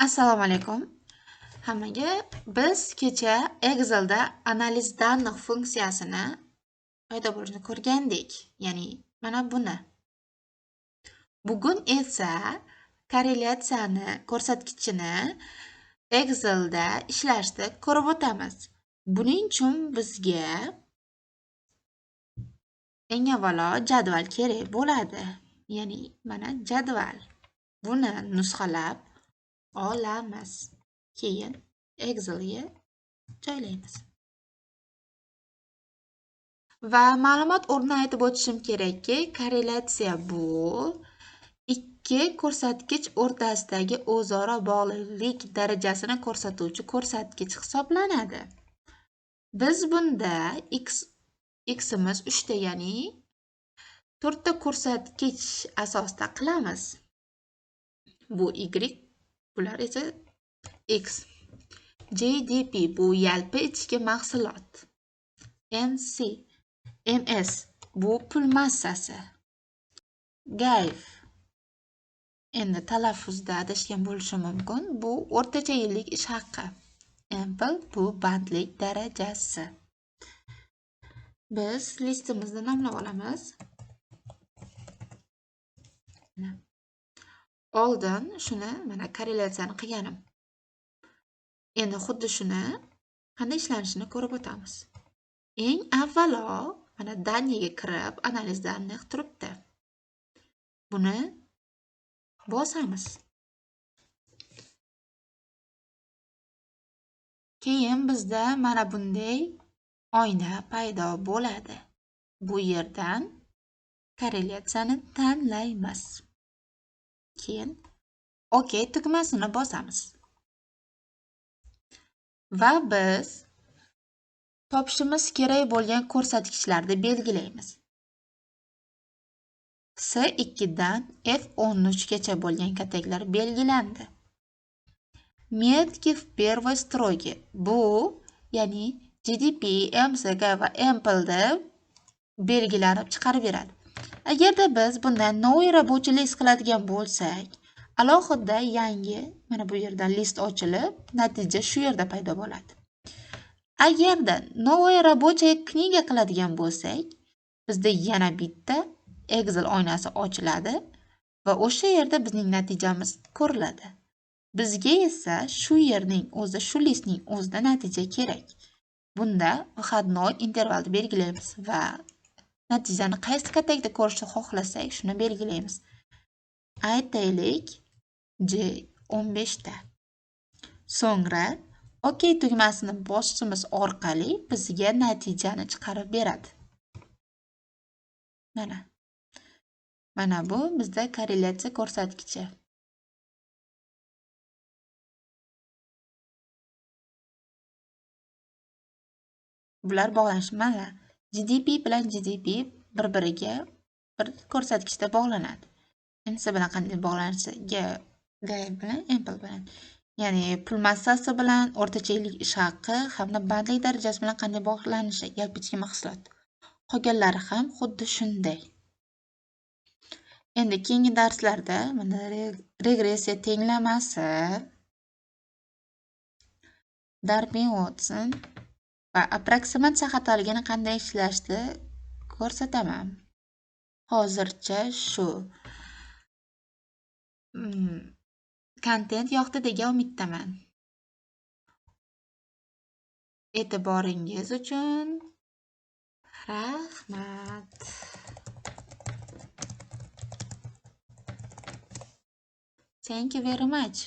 Assalomu alaykum. Hammaga biz kecha Excelda analiz данных funksiyasini paydo bo'lishini ko'rgandik. Ya'ni mana buni. Bugun esa korrelyatsiyani ko'rsatkichini Excelda ishlashni ko'rib o'tamiz. Buning uchun bizga eng avvalo jadval kerak bo'ladi. Ya'ni mana jadval. Buni nusxalab olamiz. Keyin Excelga joylaymiz. Va ma'lumot o'rnidan aytib o'tishim kerakki, korrelyatsiya bu ikki ko'rsatkich o'rtasidagi o'zaro bog'liqlik darajasini ko'rsatuvchi ko'rsatkich hisoblanadi. Biz bunda x'imiz 3 ta, ya'ni 4 ta ko'rsatkich asosida qilamiz. Bu y, bular esa x. GDP bu yalpi ichki mahsulot. MS bu pul massasi. GAIF endi talaffuzda adashgan bo'lishim mumkin. Bu o'rtacha yillik ish haqi. Ample bu bandlik darajasi. Biz listimizni nomlab olamiz. Oldin shuni mana korrelyatsiyani qilganim. Endi xuddi shuni qanday ishlanishini ko'rib o'tamiz. Eng avvalo mana Daniyaga kirib analizlarni turibdi. Buni bosamiz. Keyin bizda mana bunday oyna paydo bo'ladi. Bu yerdan korrelyatsiyani tanlaymiz. Keyin OK tugmasini bosamiz. Va biz topishimiz kerak bo'lgan ko'rsatkichlarni belgilaymiz. S2 dan F13 gacha bo'lgan kataklar belgilandi. Metki в первой строке bu ya'ni GDP, MSG va Ample'da belgilanib chiqarib beradi. Agarda biz bundan новый рабочий list qiladigan bo'lsak, alohida yangi mana bu yerdan list ochilib, natija shu yerda paydo bo'ladi. Agarda новая рабочая kniga qiladigan bo'lsak, bizda yana bitta Excel oynasi ochiladi va o'sha yerda bizning natijamiz ko'riladi. Bizga esa shu yerning o'zi, shu listning o'zida natija kerak. Bunda выходной intervalni belgilaymiz va natijani qaysi katakda ko'rishni xohlasak, shuni belgilaymiz. Aytaylik J15 ta. So'ngra OK tugmasini bosishimiz orqali bizga natijani chiqarib beradi. Mana bu bizda korrelyatsiya ko'rsatkichi. Bular bog'lanish. Mana GDP bilan GDP bir-biriga bir ko'rsatkichda bog'lanadi. MS bilan qanday bog'lanishiga GAIF bilan Ample bilan. Ya'ni pul massasi bilan o'rtacha yillik ish haqi hamda bandlik darajasi bilan qanday bog'lanishi, yalpi ichki mahsulot. Qolganlari ham xuddi shunday. Endi keyingi darslarda mana regressiya tenglamasi, Darby-Watson va approksimatsiya xatoligini qanday ishlashni ko'rsataman. Hozircha shu. Kontent yoqdi degan umiddaman. E'tiboringiz uchun rahmat. Thank you very much.